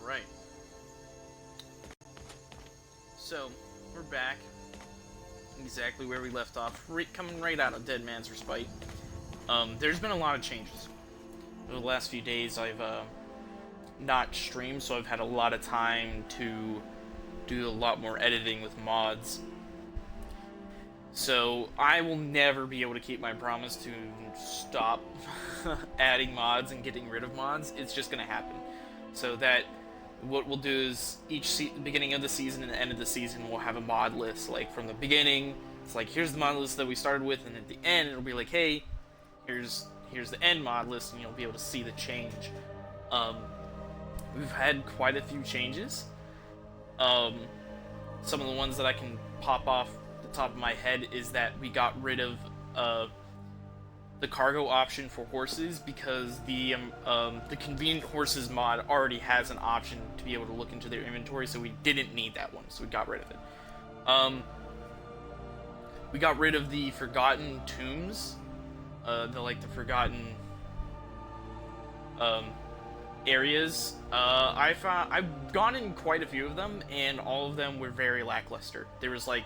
Alright. So, we're back. Exactly where we left off. Coming right out of Dead Man's Respite. There's been a lot of changes. Over the last few days, I've not streamed, so I've had a lot of time to do a lot more editing with mods. So, I will never be able to keep my promise to stop adding mods and getting rid of mods. It's just gonna happen. So that what we'll do is beginning of the season and the end of the season we'll have a mod list. Like from the beginning, it's like here's the mod list that we started with, and at the end it'll be like, hey, here's the end mod list, and you'll be able to see the change. We've had quite a few changes. Some of the ones that I can pop off the top of my head is that we got rid of the cargo option for horses, because the convenient horses mod already has an option to be able to look into their inventory, so we didn't need that one, so we got rid of it. We got rid of the forgotten tombs, the forgotten areas. I've gone in quite a few of them, and all of them were very lackluster. There was like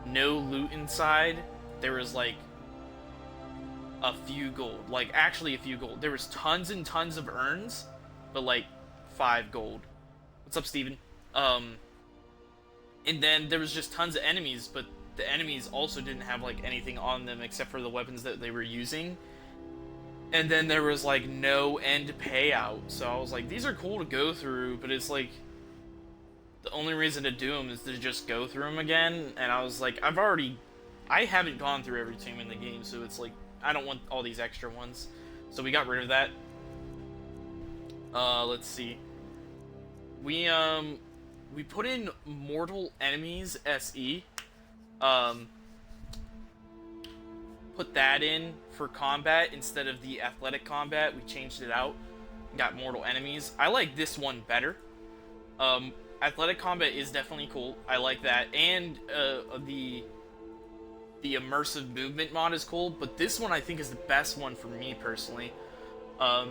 no loot inside. There was like a few gold, actually a few gold. There was tons and tons of urns, but like 5 gold. What's up, Steven? And then there was just tons of enemies, but the enemies also didn't have like anything on them except for the weapons that they were using. And then there was like no end payout, so I was like, these are cool to go through, but it's like the only reason to do them is to just go through them again. And I was like, I haven't gone through every tomb in the game, so it's like I don't want all these extra ones. So we got rid of that. Let's see. We put in Mortal Enemies SE. Put that in for combat instead of the athletic combat. We changed it out. Got Mortal Enemies. I like this one better. Athletic combat is definitely cool. I like that. And the immersive movement mod is cool, but this one I think is the best one for me personally. How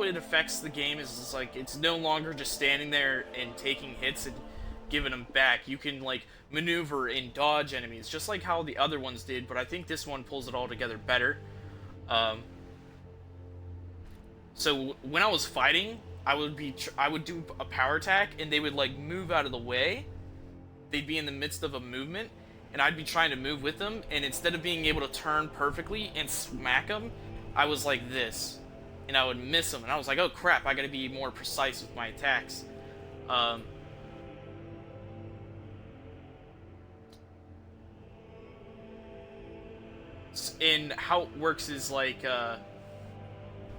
it affects the game is like it's no longer just standing there and taking hits and giving them back. You can like maneuver and dodge enemies just like how the other ones did, but I think this one pulls it all together better. So when I was fighting, I would do a power attack, and they would like move out of the way. They'd be in the midst of a movement, and I'd be trying to move with them, and instead of being able to turn perfectly and smack them, I was like this, and I would miss them, and I was like, oh crap, I gotta be more precise with my attacks. And how it works is like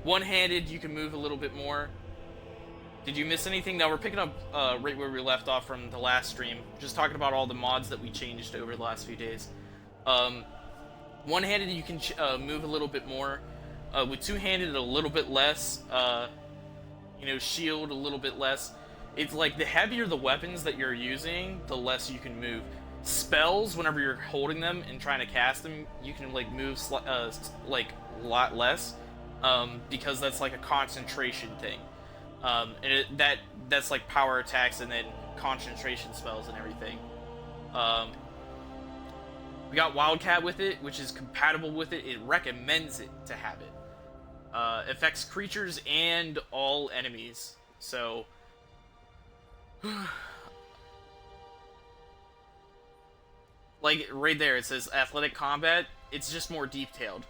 one-handed you can move a little bit more. Did you miss anything? No, we're picking up right where we left off from the last stream. Just talking about all the mods that we changed over the last few days. One-handed, you can move a little bit more. With two-handed, a little bit less. Shield a little bit less. It's like the heavier the weapons that you're using, the less you can move. Spells, whenever you're holding them and trying to cast them, you can like move a lot less, because that's like a concentration thing. That's like power attacks and then concentration spells and everything. We got Wildcat with it, which is compatible with it. It recommends it to have it. Affects creatures and all enemies. So, like right there, it says athletic combat. It's just more detailed.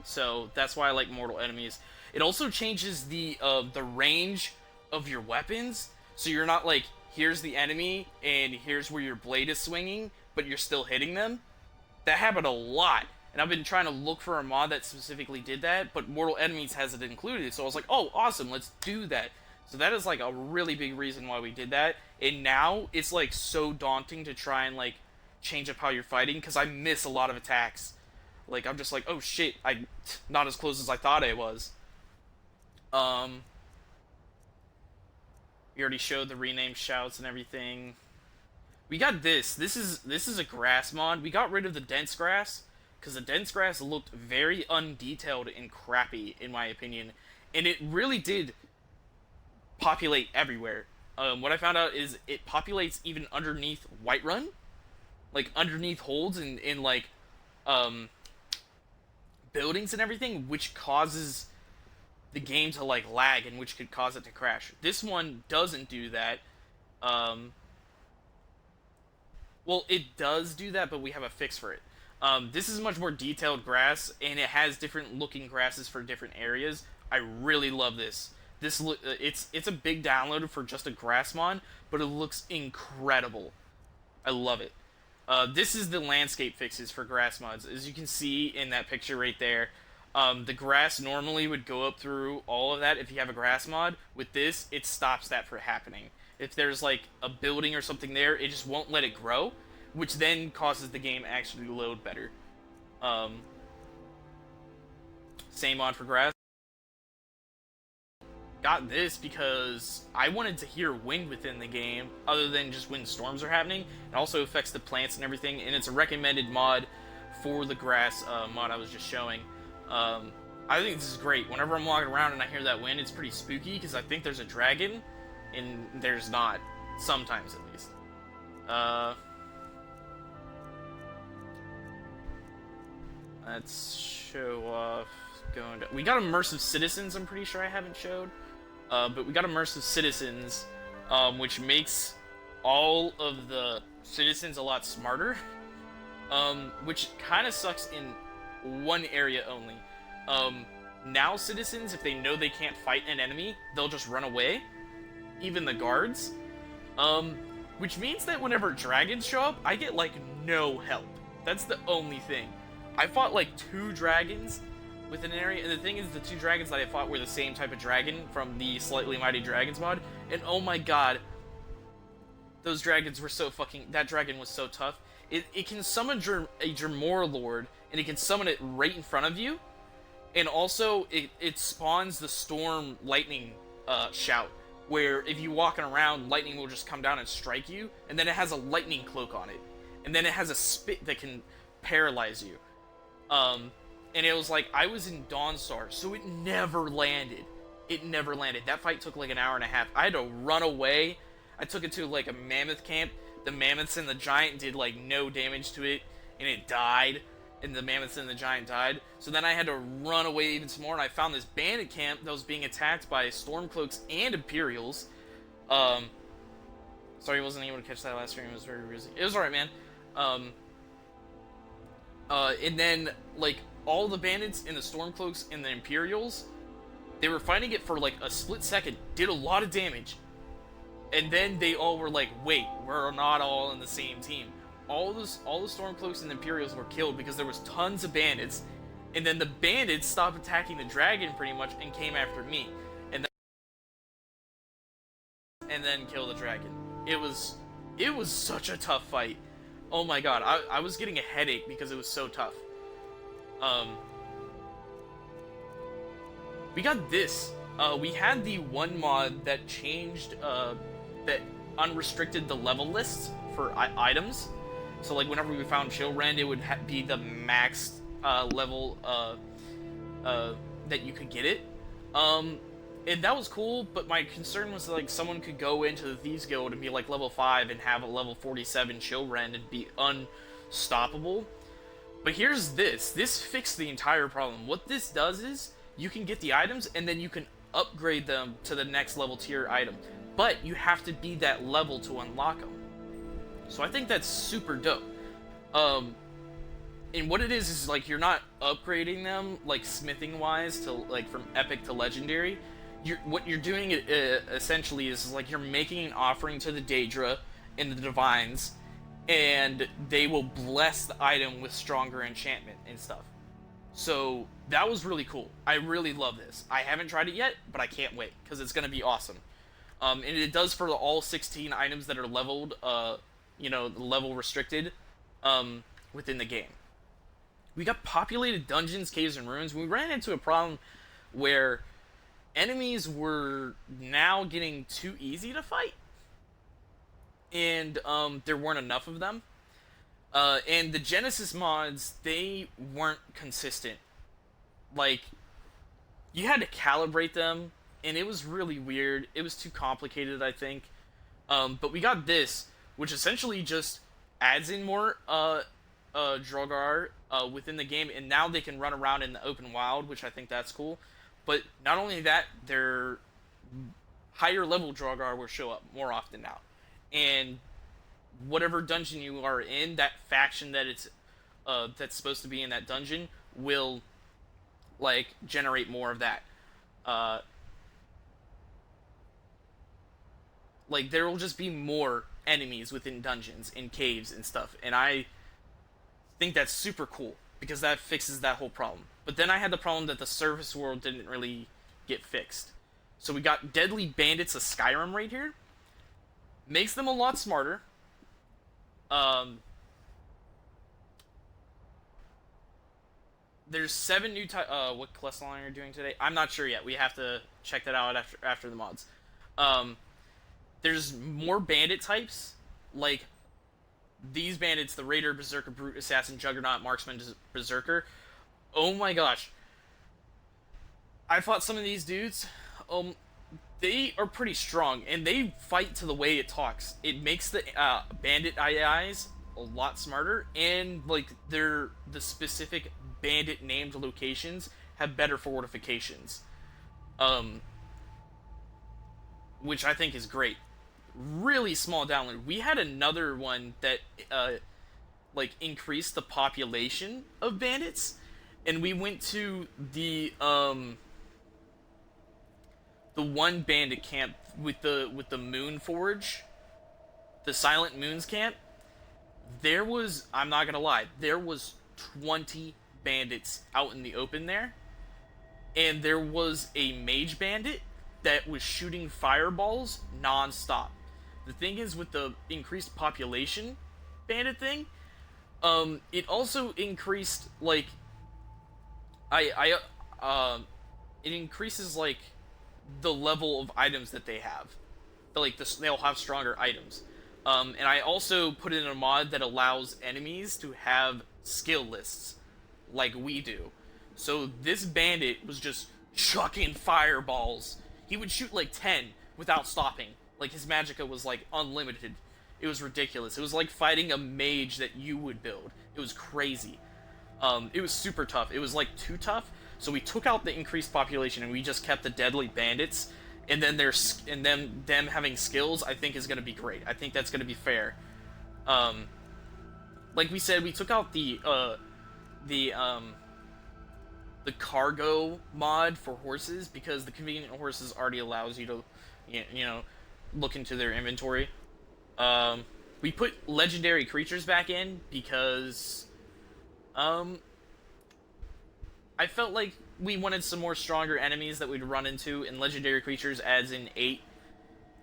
So that's why I like Mortal Enemies. It also changes the range of your weapons, so you're not like, here's the enemy and here's where your blade is swinging, but you're still hitting them. That happened a lot, and I've been trying to look for a mod that specifically did that, but Mortal Enemies has it included, so I was like, oh, awesome, let's do that. So that is like a really big reason why we did that, and now it's like so daunting to try and like change up how you're fighting, because I miss a lot of attacks. Like, I'm just like, oh shit, I'm not as close as I thought I was. We already showed the rename shouts and everything. We got this. This is a grass mod. We got rid of the dense grass, because the dense grass looked very undetailed and crappy in my opinion, and it really did populate everywhere. What I found out is it populates even underneath Whiterun, like underneath holds and in like um, buildings and everything, which causes the game to like lag and which could cause it to crash. This one doesn't do that. Um, well, it does do that, but we have a fix for it. This is much more detailed grass, and it has different looking grasses for different areas. I really love this. It's a big download for just a grass mod, but it looks incredible. I love it. This is the landscape fixes for grass mods. As you can see in that picture right there, the grass normally would go up through all of that if you have a grass mod. With this, it stops that from happening. If there's like a building or something there, it just won't let it grow, which then causes the game actually to load better. Um, Same mod for grass. Got this because I wanted to hear wind within the game, other than just when storms are happening. It also affects the plants and everything, and it's a recommended mod for the grass mod I was just showing. I think this is great. Whenever I'm walking around and I hear that wind, it's pretty spooky because I think there's a dragon, and there's not. Sometimes, at least. Let's show off. We got immersive citizens. I'm pretty sure I haven't showed. But we got immersive citizens, which makes all of the citizens a lot smarter, which kind of sucks in one area only. Now citizens, if they know they can't fight an enemy, they'll just run away, even the guards, which means that whenever dragons show up, I get, like, no help. That's the only thing. I fought, like, 2 dragons within an area, and the thing is, the 2 dragons that I fought were the same type of dragon from the Slightly Mighty Dragons mod, and oh my god, those dragons were so fucking... That dragon was so tough. It can summon a Dremora Lord, and it can summon it right in front of you, and also it spawns the Storm Lightning shout, where if you're walking around, lightning will just come down and strike you, and then it has a lightning cloak on it, and then it has a spit that can paralyze you. And it was like, I was in Dawnstar, so it never landed. It never landed. That fight took like an hour and a half. I had to run away. I took it to like a mammoth camp. The mammoths and the giant did like no damage to it, and it died, and the mammoths and the giant died. So then I had to run away even some more, and I found this bandit camp that was being attacked by Stormcloaks and Imperials. Sorry I wasn't able to catch that last stream. It was very busy. It was alright, man. And then, like, all the bandits and the Stormcloaks and the Imperials, they were fighting it for like a split second, did a lot of damage, and then they all were like, wait, we're not all in the same team. All the Stormcloaks and the Imperials were killed because there was tons of bandits, and then the bandits stopped attacking the dragon pretty much and came after me, and then killed the dragon. It was such a tough fight. Oh my god, I was getting a headache because it was so tough. We got this. We had the one mod that changed, that unrestricted the level lists for items. So, like, whenever we found Chillrend, it would be the max level that you could get it. And that was cool, but my concern was, like, someone could go into the Thieves Guild and be, like, level 5 and have a level 47 Chillrend and be unstoppable. But here's this. This fixed the entire problem. What this does is, you can get the items, and then you can upgrade them to the next level tier item. But you have to be that level to unlock them. So I think that's super dope. And what it is like, you're not upgrading them, like, smithing-wise, to, like, from epic to legendary. What you're doing, essentially, is, like, you're making an offering to the Daedra and the Divines, and they will bless the item with stronger enchantment and stuff. So that was really cool. I really love this. I haven't tried it yet, but I can't wait, because it's going to be awesome. And it does for all 16 items that are leveled, level restricted, within the game. We got populated dungeons, caves, and ruins. We ran into a problem where enemies were now getting too easy to fight, and there weren't enough of them. And the Genesis mods, they weren't consistent. Like, you had to calibrate them, and it was really weird. It was too complicated, I think. But we got this, which essentially just adds in more Drogar within the game, and now they can run around in the open wild, which I think that's cool. But not only that, their higher level Drogar will show up more often now, and whatever dungeon you are in, that faction that's supposed to be in that dungeon will like generate more of that. Uh, like there will just be more enemies within dungeons and caves and stuff, and I think that's super cool because that fixes that whole problem. But then I had the problem that the surface world didn't really get fixed. So we got Deadly Bandits of Skyrim right here. Makes them a lot smarter. Um, there's 7 new types. What quest line are you doing today? I'm not sure yet. We have to check that out after the mods. Um, there's more bandit types, like these bandits: the Raider, Berserker, Brute, Assassin, Juggernaut, Marksman, Berserker. Oh my gosh! I fought some of these dudes. They are pretty strong, and they fight to the way it talks. It makes the bandit AIs a lot smarter, and like the specific bandit named locations have better fortifications, um, which I think is great. Really small download. We had another one that like increased the population of bandits, and we went to the one bandit camp with the Moon Forge, the Silent Moons camp. There was, I'm not gonna lie, there was 20 bandits out in the open there, and there was a mage bandit that was shooting fireballs non-stop. The thing is, with the increased population bandit thing, it also increased like it increases like the level of items that they have. Like they'll have stronger items. And I also put in a mod that allows enemies to have skill lists, like we do. So this bandit was just chucking fireballs. He would shoot like 10 without stopping. Like his magicka was like unlimited. It was ridiculous. It was like fighting a mage that you would build. It was crazy. It was super tough. It was like too tough. So we took out the increased population and we just kept the deadly bandits. And then them having skills, I think is going to be great. I think that's going to be fair. Like we said, we took out the cargo mod for horses because the convenient horses already allows you to, look into their inventory. We put legendary creatures back in because, I felt like we wanted some more stronger enemies that we'd run into, and legendary creatures adds in 8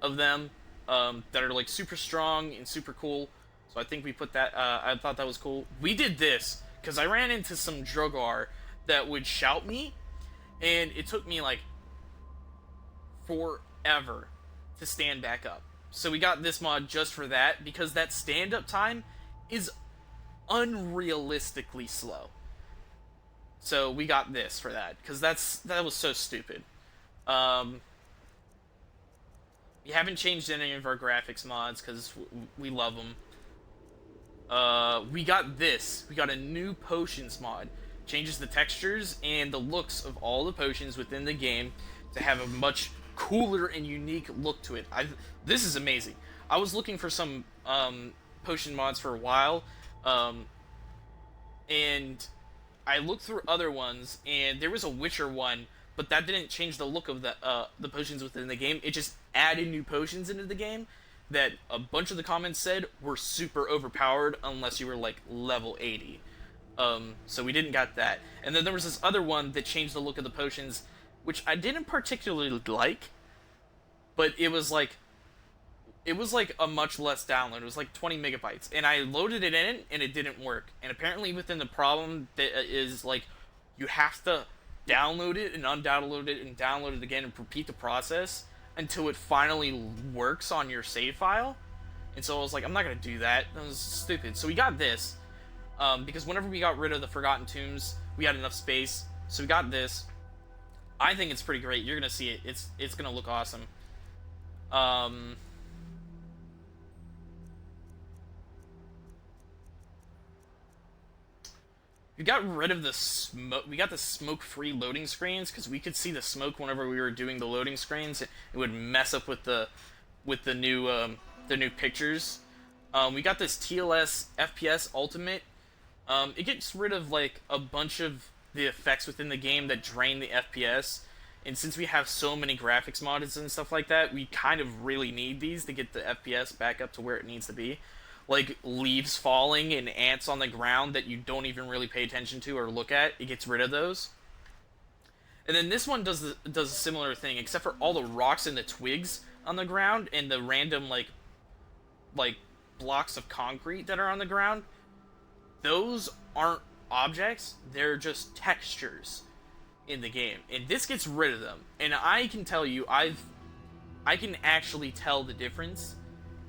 of them that are like super strong and super cool. So I think we put that. I thought that was cool. We did this because I ran into some Drogar that would shout me, and it took me like forever to stand back up. So we got this mod just for that because that stand-up time is unrealistically slow. So we got this for that because that was so stupid. We haven't changed any of our graphics mods because we love them. We got this. We got a new potions mod. Changes the textures and the looks of all the potions within the game to have a much cooler and unique look to it. This is amazing. I was looking for some potion mods for a while, and I looked through other ones, and there was a Witcher one, but that didn't change the look of the potions within the game. It just added new potions into the game that a bunch of the comments said were super overpowered unless you were like level 80. So we didn't got that. And then there was this other one that changed the look of the potions, which I didn't particularly like, but it was like a much less download. It was like 20 megabytes, and I loaded it in and it didn't work. And apparently within the problem that is like you have to download it and undownload it and download it again and repeat the process until it finally works on your save file. And so I was like, I'm not gonna do that. That was stupid. So we got this, because whenever we got rid of the Forgotten Tombs, we had enough space. So we got this. I think it's pretty great. You're gonna see it. It's gonna look awesome. Um, we got rid of the smoke. We got the smoke-free loading screens because we could see the smoke whenever we were doing the loading screens. It would mess up with the new pictures. We got this TLS FPS Ultimate. It gets rid of like a bunch of the effects within the game that drain the FPS. And since we have so many graphics mods and stuff like that, we kind of really need these to get the FPS back up to where it needs to be. Like leaves falling and ants on the ground that you don't even really pay attention to or look at, it gets rid of those. And then this one does a similar thing, except for all the rocks and the twigs on the ground and the random like blocks of concrete that are on the ground. Those aren't objects, they're just textures in the game. And this gets rid of them. And I can tell you, I can actually tell the difference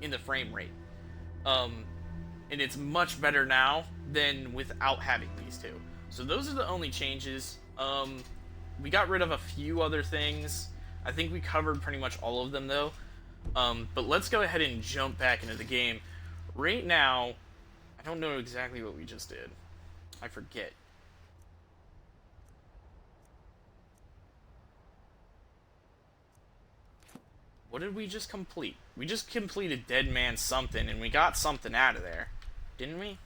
in the frame rate. And it's much better now than without having these two. So those are the only changes. We got rid of a few other things. I think we covered pretty much all of them though. But let's go ahead and jump back into the game. Right now, I don't know exactly what we just did. I forget. What did we just complete? We just completed Dead Man something, and we got something out of there. Didn't we?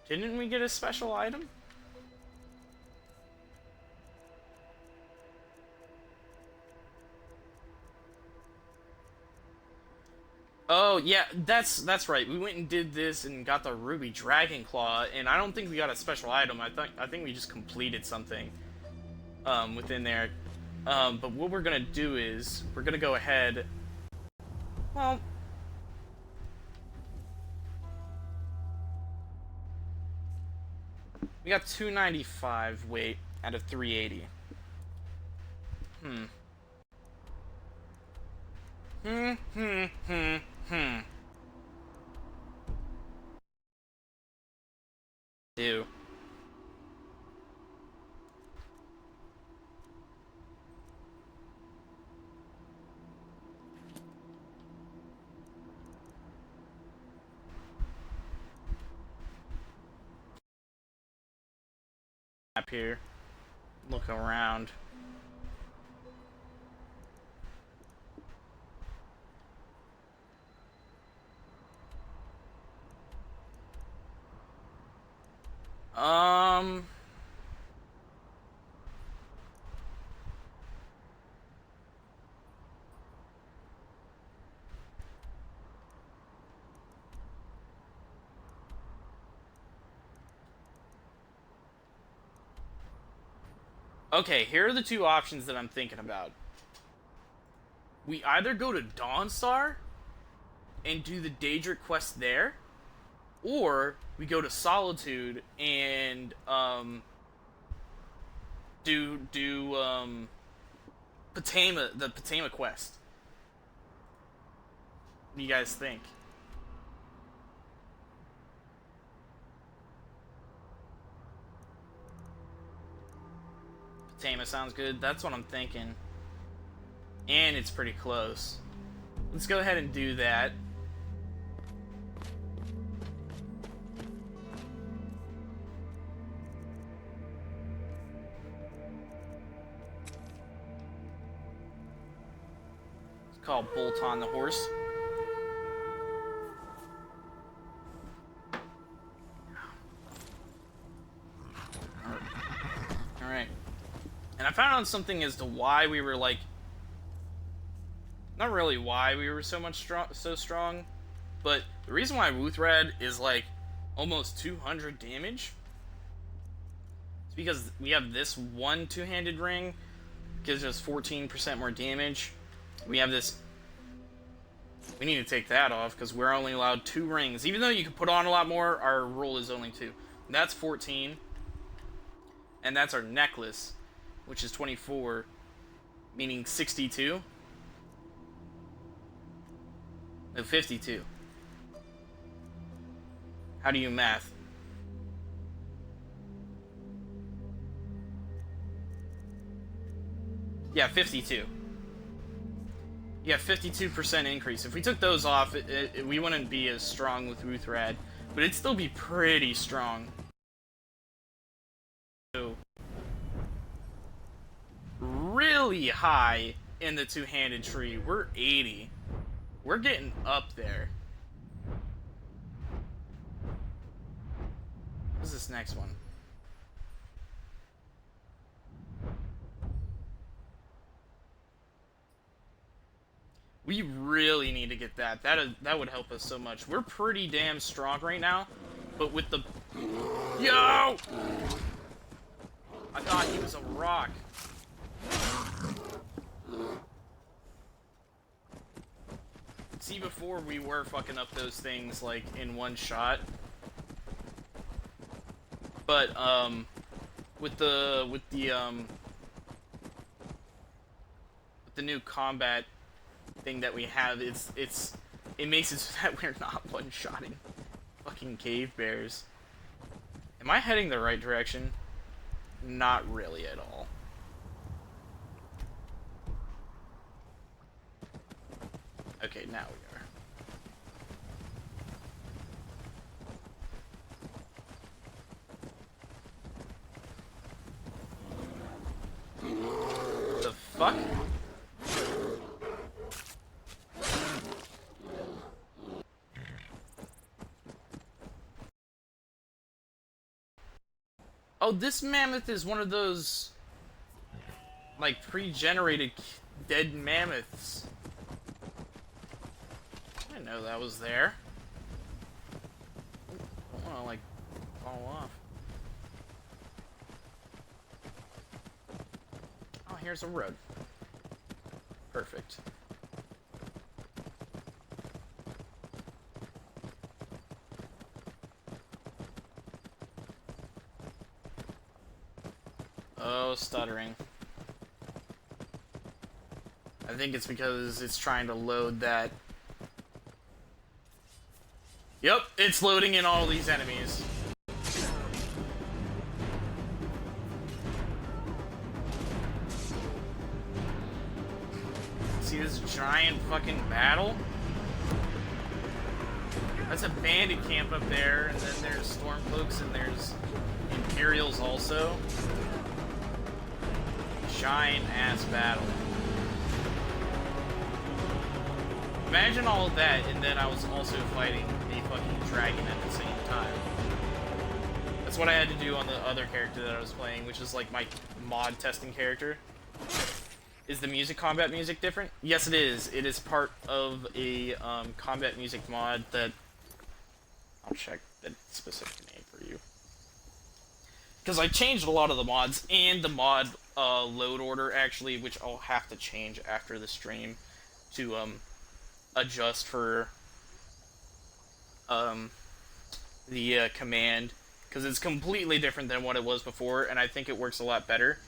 Didn't we get a special item? Oh yeah, that's right. We went and did this and got the Ruby Dragon Claw, and I don't think we got a special item. I think we just completed something within there. But what we're gonna do is we're gonna go ahead. Well, we got 295 weight out of 380. Do. Up here. Look around. Okay, here are the two options that I'm thinking about. We either go to Dawnstar and do the Daedric quest there, or we go to Solitude and do the Patama quest. What do you guys think? Patama sounds good. That's what I'm thinking. And it's pretty close. Let's go ahead and do that. It's called Bultahn the horse. Alright. And I found out something as to why we were like, not really why we were so strong, but the reason why Wuthrad is like almost 200 damage is because we have this one two-handed ring, gives us 14% more damage. We have this. We need to take that off because we're only allowed 2 rings. Even though you can put on a lot more, our rule is only 2. That's 14. And that's our necklace, which is 24, meaning 62. No, 52. How do you math? Yeah, 52. Yeah, 52% increase. If we took those off, we wouldn't be as strong with Ruthrad, but it'd still be pretty strong. So, really high in the two-handed tree. We're 80. We're getting up there. What's this next one? We really need to get that. That would help us so much. We're pretty damn strong right now, but with the... Yo! I thought he was a rock. See, before we were fucking up those things, like, in one shot. But, with the new combat thing that we have, it makes it so that we're not one-shotting fucking cave bears. Am I heading the right direction? Not really at all. Okay, now we are. The fuck? Oh, this mammoth is one of those, like, pre-generated dead mammoths. I didn't know that was there. I don't wanna, like, fall off. Oh, here's a road. Perfect. Oh, stuttering. I think it's because it's trying to load that. Yep, it's loading in all these enemies. See this giant fucking battle? That's a bandit camp up there, and then there's Stormcloaks, and there's Imperials also. Giant ass battle. Imagine all of that, and then I was also fighting a fucking dragon at the same time. That's what I had to do on the other character that I was playing, which is like my mod testing character. Is the combat music different? Yes, it is. It is part of a combat music mod that... I'll check the specific name for you. Because I changed a lot of the mods, and the mod load order, actually, which I'll have to change after the stream to adjust for the command, because it's completely different than what it was before, and I think it works a lot better.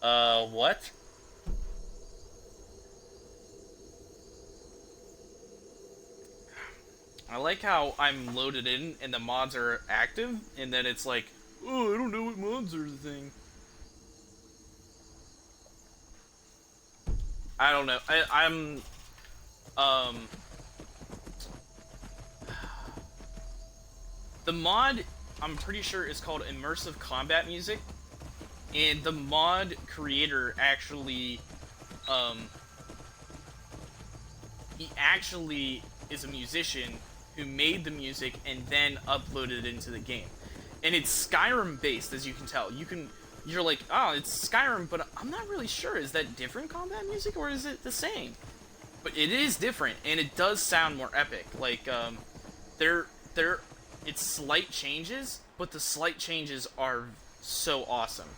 What? I like how I'm loaded in and the mods are active, and then it's like, oh, I don't know what mods are the thing. I don't know. I'm the mod, I'm pretty sure, is called Immersive Combat Music, and the mod creator actually, he actually is a musician who made the music and then uploaded it into the game. And it's Skyrim based, as you can tell. You're like, oh, it's Skyrim, but I'm not really sure. Is that different combat music, or is it the same? But it is different, and it does sound more epic. Like, it's slight changes, but the slight changes are so awesome.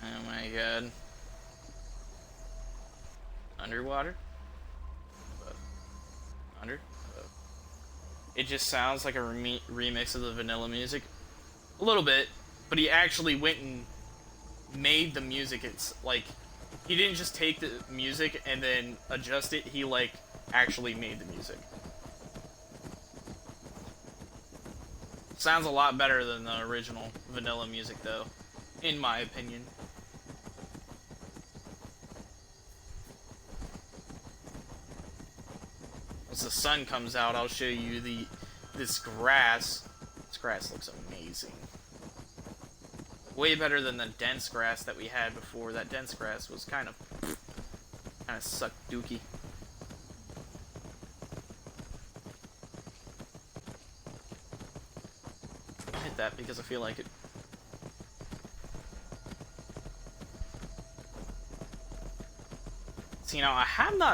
Oh my god. Underwater? Under? It just sounds like a remix of the vanilla music. A little bit, but he actually went and made the music. It's like he didn't just take the music and then adjust it. He like actually made the music. Sounds a lot better than the original vanilla music, though, in my opinion. Once the sun comes out, I'll show you this grass. This grass looks amazing. Way better than the dense grass that we had before. That dense grass was kind of sucked dookie. I hit that because I feel like it. See, now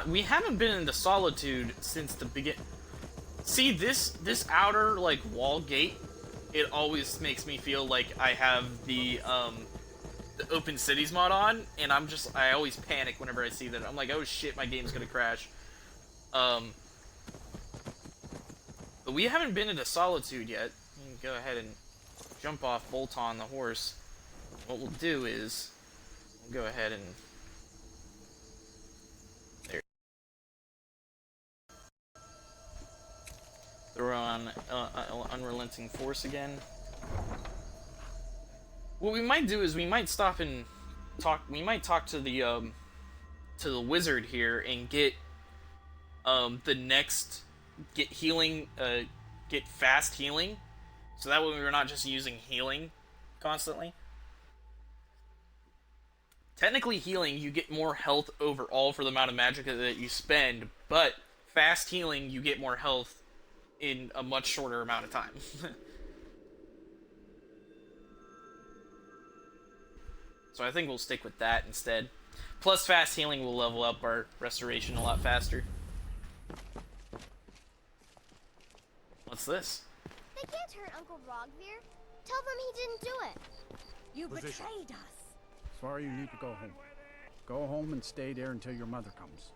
we haven't been into Solitude since the beginning. See, this outer like wall gate, it always makes me feel like I have the Open Cities mod on, and I always panic whenever I see that. I'm like, oh shit, my game's gonna crash. But we haven't been into Solitude yet. You can go ahead and jump off Bultahn the horse. What we'll do is we'll go ahead and throw on Unrelenting Force again. What we might do is we might stop and talk. We might talk to the wizard here and get get fast healing, so that way we're not just using healing constantly. Technically, healing, you get more health overall for the amount of magic that you spend, but fast healing, you get more health in a much shorter amount of time. So I think we'll stick with that instead. Plus, fast healing will level up our restoration a lot faster. What's this? They can't hurt Uncle Rogvir. Tell them he didn't do it. You betrayed us. Sorry, you need to go home. Go home and stay there until your mother comes.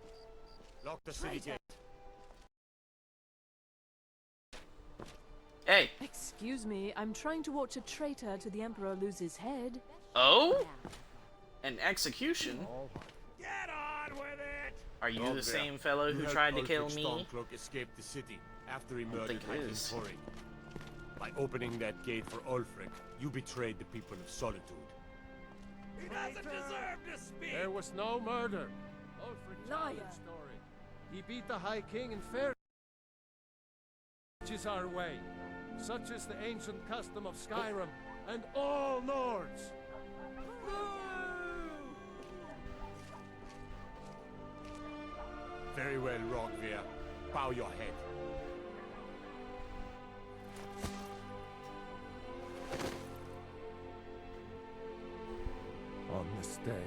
Lock the city gate. Hey. Excuse me, I'm trying to watch a traitor to the Emperor lose his head. Oh? An execution? Get on with it! Are you the same fellow who tried to kill me? Stormcloak escaped the city after he murdered think it is. Tori. By opening that gate for Ulfric, you betrayed the people of Solitude. He doesn't deserve to speak! There was no murder. Ulfric Liar. told the story. He beat the High King in fair. Which is our way. Such is the ancient custom of Skyrim and all Nords. Very well, Rogvir. Bow your head. On this day,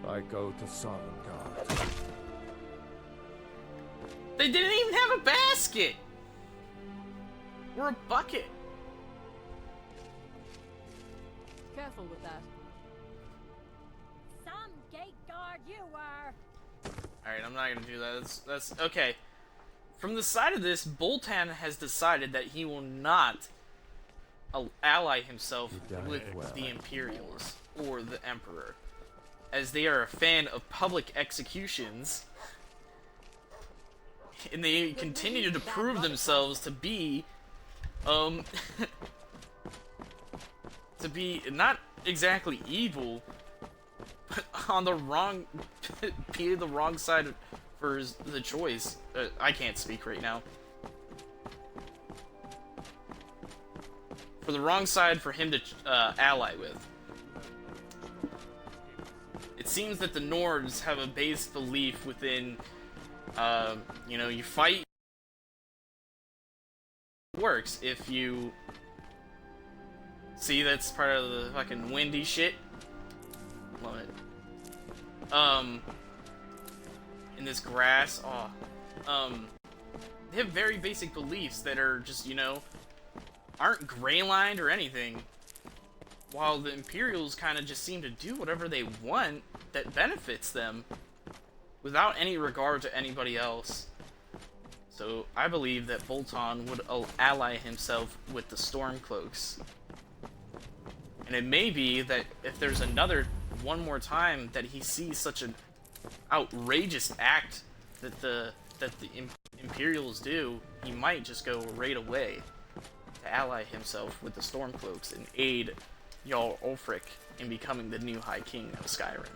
I go to Sovngarde. They didn't even have a basket! Or a bucket! Careful with that. Some gate guard you were. Alright, I'm not gonna do that. That's okay. From the side of this, Bultahn has decided that he will not ally himself with the Imperials or the Emperor, as they are a fan of public executions, and they continue to prove themselves to be, to be not exactly evil, but on the wrong, be the wrong side for the choice. I can't speak right now. For the wrong side for him to ally with. It seems that the Nords have a base belief within, you know, you fight. It works if you see. That's part of the fucking windy shit. Love it. In this grass, they have very basic beliefs that are just, you know, aren't gray-lined or anything, while the Imperials kind of just seem to do whatever they want that benefits them without any regard to anybody else. So I believe that Bultahn would ally himself with the Stormcloaks And it may be that if there's one more time that he sees such an outrageous act that the Imperials do, he might just go right away to ally himself with the Stormcloaks and aid Jarl Ulfric in becoming the new High King of Skyrim.